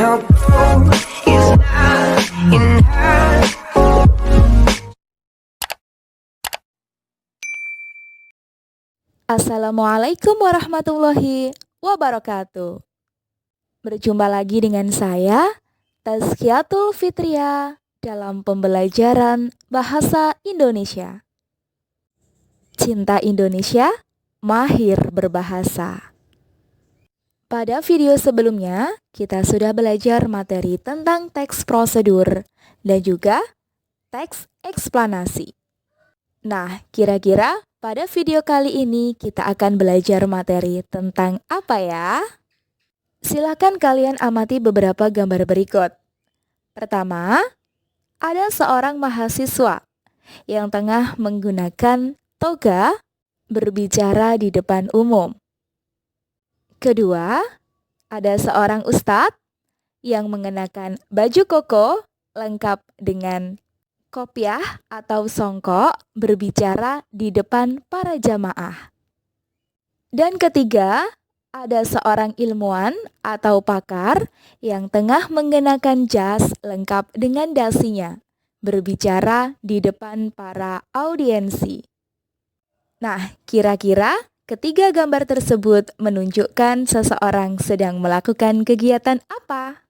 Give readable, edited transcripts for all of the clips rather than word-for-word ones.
your goal is not in her. Assalamualaikum warahmatullahi wabarakatuh. Berjumpa lagi dengan saya, Tazkiyatul Fitria, dalam pembelajaran Bahasa Indonesia. Cinta Indonesia, mahir berbahasa. Pada video sebelumnya, kita sudah belajar materi tentang teks prosedur dan juga teks eksplanasi. Nah, kira-kira pada video kali ini kita akan belajar materi tentang apa ya? Silakan kalian amati beberapa gambar berikut. Pertama, ada seorang mahasiswa yang tengah menggunakan toga berbicara di depan umum. Kedua, ada seorang ustadz yang mengenakan baju koko lengkap dengan kopiah atau songkok berbicara di depan para jamaah. Dan ketiga, ada seorang ilmuwan atau pakar yang tengah mengenakan jas lengkap dengan dasinya berbicara di depan para audiensi. Nah, kira-kira ketiga gambar tersebut menunjukkan seseorang sedang melakukan kegiatan apa?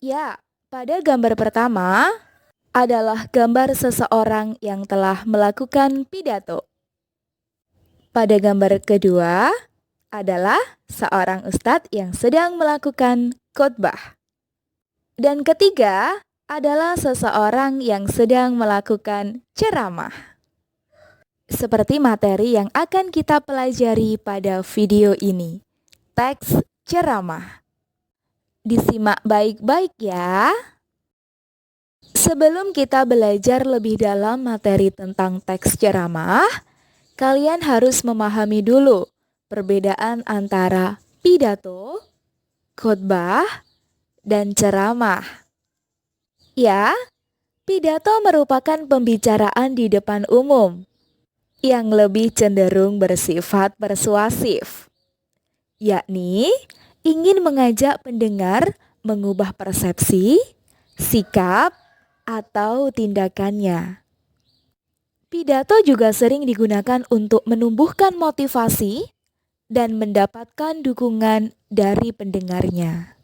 Ya, pada gambar pertama adalah gambar seseorang yang telah melakukan pidato. Pada gambar kedua adalah seorang ustadz yang sedang melakukan khotbah. Dan ketiga adalah seseorang yang sedang melakukan ceramah. Seperti materi yang akan kita pelajari pada video ini, teks ceramah. Disimak baik-baik ya. Sebelum kita belajar lebih dalam materi tentang teks ceramah, kalian harus memahami dulu perbedaan antara pidato, khotbah, dan ceramah. Ya, pidato merupakan pembicaraan di depan umum yang lebih cenderung bersifat persuasif, yakni ingin mengajak pendengar mengubah persepsi, sikap, atau tindakannya. Pidato juga sering digunakan untuk menumbuhkan motivasi dan mendapatkan dukungan dari pendengarnya.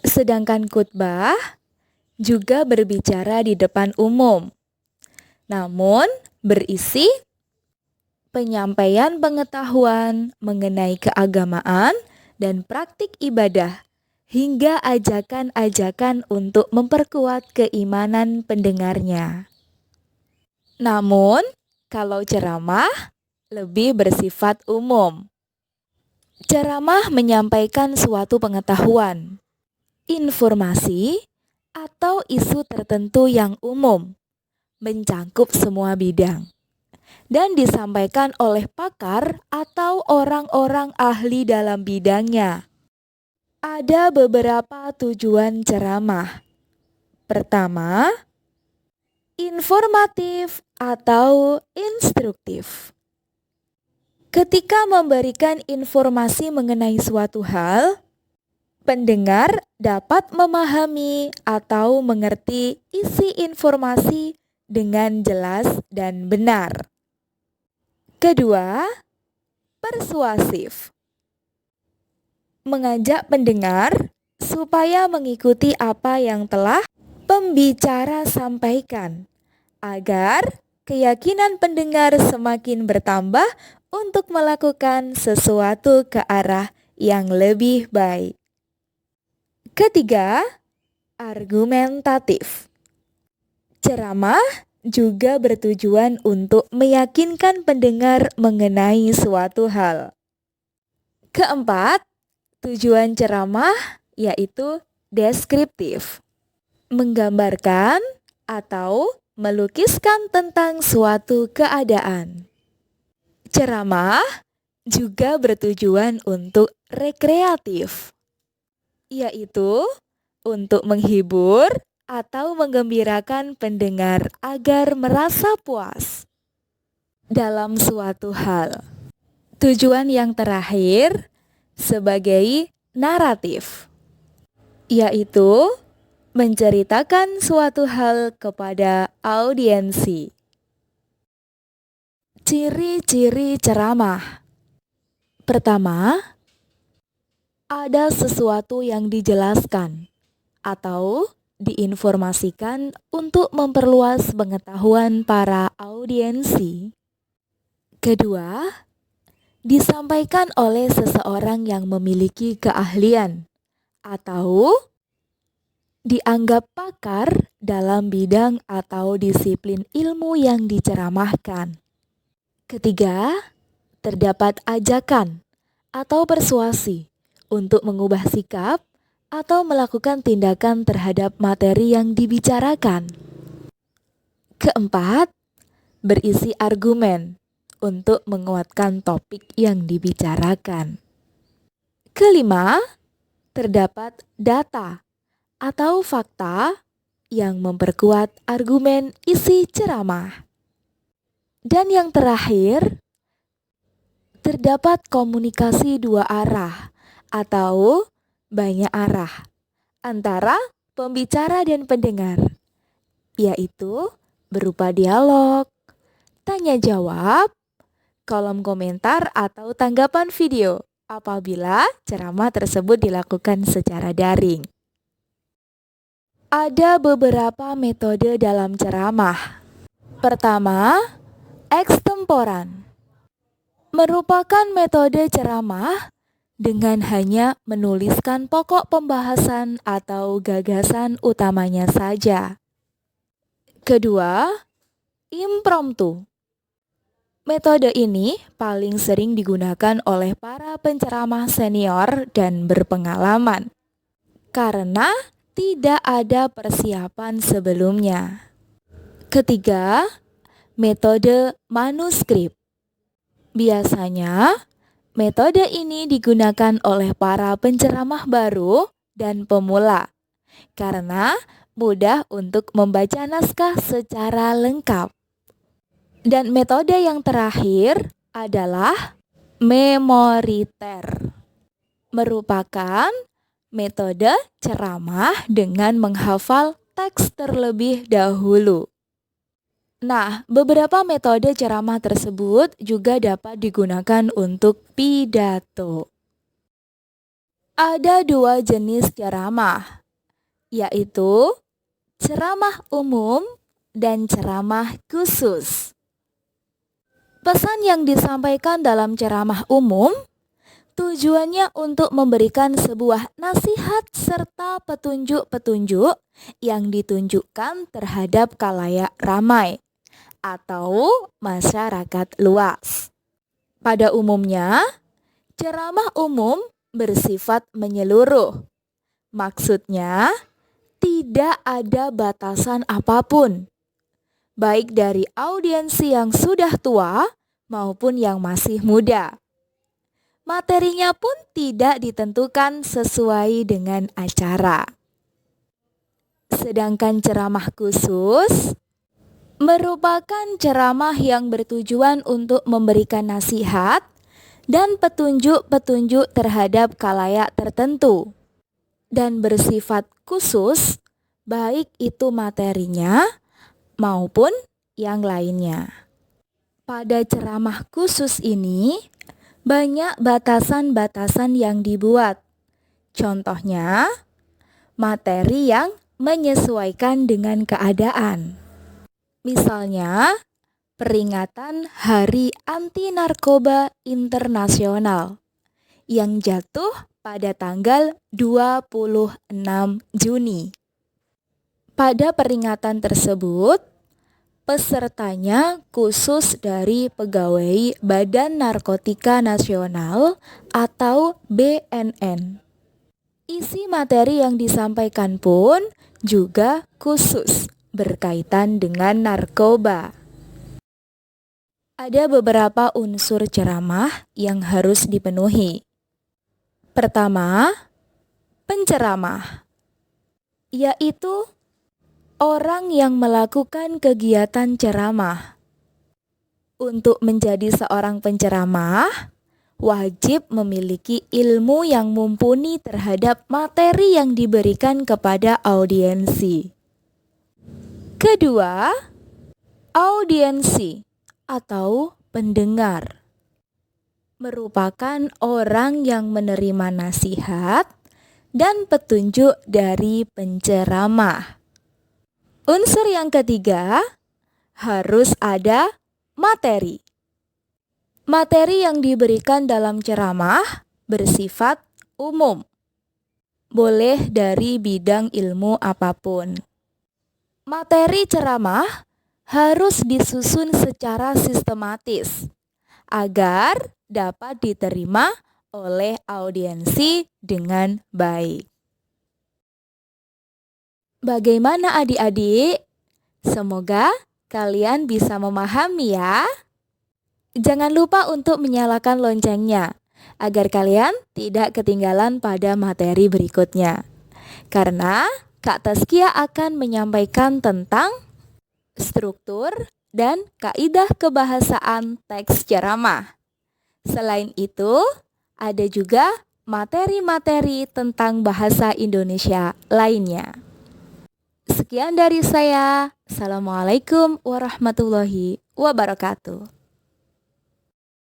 Sedangkan khotbah juga berbicara di depan umum, namun berisi penyampaian pengetahuan mengenai keagamaan dan praktik ibadah, hingga ajakan-ajakan untuk memperkuat keimanan pendengarnya. Namun, kalau ceramah lebih bersifat umum. Ceramah menyampaikan suatu pengetahuan, informasi, atau isu tertentu yang umum, mencakup semua bidang, dan disampaikan oleh pakar atau orang-orang ahli dalam bidangnya. Ada beberapa tujuan ceramah. Pertama, informatif atau instruktif. Ketika memberikan informasi mengenai suatu hal, pendengar dapat memahami atau mengerti isi informasi dengan jelas dan benar. Kedua, persuasif. Mengajak pendengar supaya mengikuti apa yang telah pembicara sampaikan, agar keyakinan pendengar semakin bertambah untuk melakukan sesuatu ke arah yang lebih baik. Ketiga, argumentatif. Ceramah juga bertujuan untuk meyakinkan pendengar mengenai suatu hal. Keempat, tujuan ceramah yaitu deskriptif, menggambarkan atau melukiskan tentang suatu keadaan. Ceramah juga bertujuan untuk rekreatif, yaitu untuk menghibur atau menggembirakan pendengar agar merasa puas dalam suatu hal. Tujuan yang terakhir sebagai naratif, yaitu menceritakan suatu hal kepada audiensi. Ciri-ciri ceramah. Pertama, ada sesuatu yang dijelaskan atau diinformasikan untuk memperluas pengetahuan para audiensi. Kedua, disampaikan oleh seseorang yang memiliki keahlian atau dianggap pakar dalam bidang atau disiplin ilmu yang diceramahkan. Ketiga, terdapat ajakan atau persuasi untuk mengubah sikap atau melakukan tindakan terhadap materi yang dibicarakan. Keempat, berisi argumen untuk menguatkan topik yang dibicarakan. Kelima, terdapat data atau fakta yang memperkuat argumen isi ceramah. Dan yang terakhir, terdapat komunikasi dua arah atau banyak arah antara pembicara dan pendengar, yaitu berupa dialog, tanya jawab, kolom komentar atau tanggapan video apabila ceramah tersebut dilakukan secara daring. Ada beberapa metode dalam ceramah. Pertama, ekstemporan merupakan metode ceramah dengan hanya menuliskan pokok pembahasan atau gagasan utamanya saja. Kedua, impromptu. Metode ini paling sering digunakan oleh para penceramah senior dan berpengalaman karena tidak ada persiapan sebelumnya. Ketiga, metode manuskrip. Biasanya, metode ini digunakan oleh para penceramah baru dan pemula karena mudah untuk membaca naskah secara lengkap. Dan metode yang terakhir adalah memoriter. Merupakan metode ceramah dengan menghafal teks terlebih dahulu. Nah, beberapa metode ceramah tersebut juga dapat digunakan untuk pidato. Ada dua jenis ceramah, yaitu ceramah umum dan ceramah khusus. Pesan yang disampaikan dalam ceramah umum tujuannya untuk memberikan sebuah nasihat serta petunjuk-petunjuk yang ditunjukkan terhadap khalayak ramai atau masyarakat luas. Pada umumnya, ceramah umum bersifat menyeluruh. Maksudnya, tidak ada batasan apapun, baik dari audiensi yang sudah tua maupun yang masih muda. Materinya pun tidak ditentukan sesuai dengan acara. Sedangkan ceramah khusus merupakan ceramah yang bertujuan untuk memberikan nasihat dan petunjuk-petunjuk terhadap khalayak tertentu dan bersifat khusus, baik itu materinya maupun yang lainnya. Pada ceramah khusus ini banyak batasan-batasan yang dibuat. Contohnya, materi yang menyesuaikan dengan keadaan. Misalnya, peringatan Hari Anti Narkoba Internasional yang jatuh pada tanggal 26 Juni. Pada peringatan tersebut, pesertanya khusus dari pegawai Badan Narkotika Nasional atau BNN. Isi materi yang disampaikan pun juga khusus berkaitan dengan narkoba. Ada beberapa unsur ceramah yang harus dipenuhi. Pertama, penceramah, yaitu orang yang melakukan kegiatan ceramah. Untuk menjadi seorang penceramah, wajib memiliki ilmu yang mumpuni terhadap materi yang diberikan kepada audiensi. Kedua, audiensi atau pendengar merupakan orang yang menerima nasihat dan petunjuk dari penceramah. Unsur yang ketiga, harus ada materi. Materi yang diberikan dalam ceramah bersifat umum, boleh dari bidang ilmu apapun. Materi ceramah harus disusun secara sistematis agar dapat diterima oleh audiensi dengan baik. Bagaimana adik-adik? Semoga kalian bisa memahami ya. Jangan lupa untuk menyalakan loncengnya agar kalian tidak ketinggalan pada materi berikutnya. Karena Kak Taskia akan menyampaikan tentang struktur dan kaidah kebahasaan teks ceramah. Selain itu, ada juga materi-materi tentang bahasa Indonesia lainnya. Sekian dari saya. Assalamualaikum warahmatullahi wabarakatuh.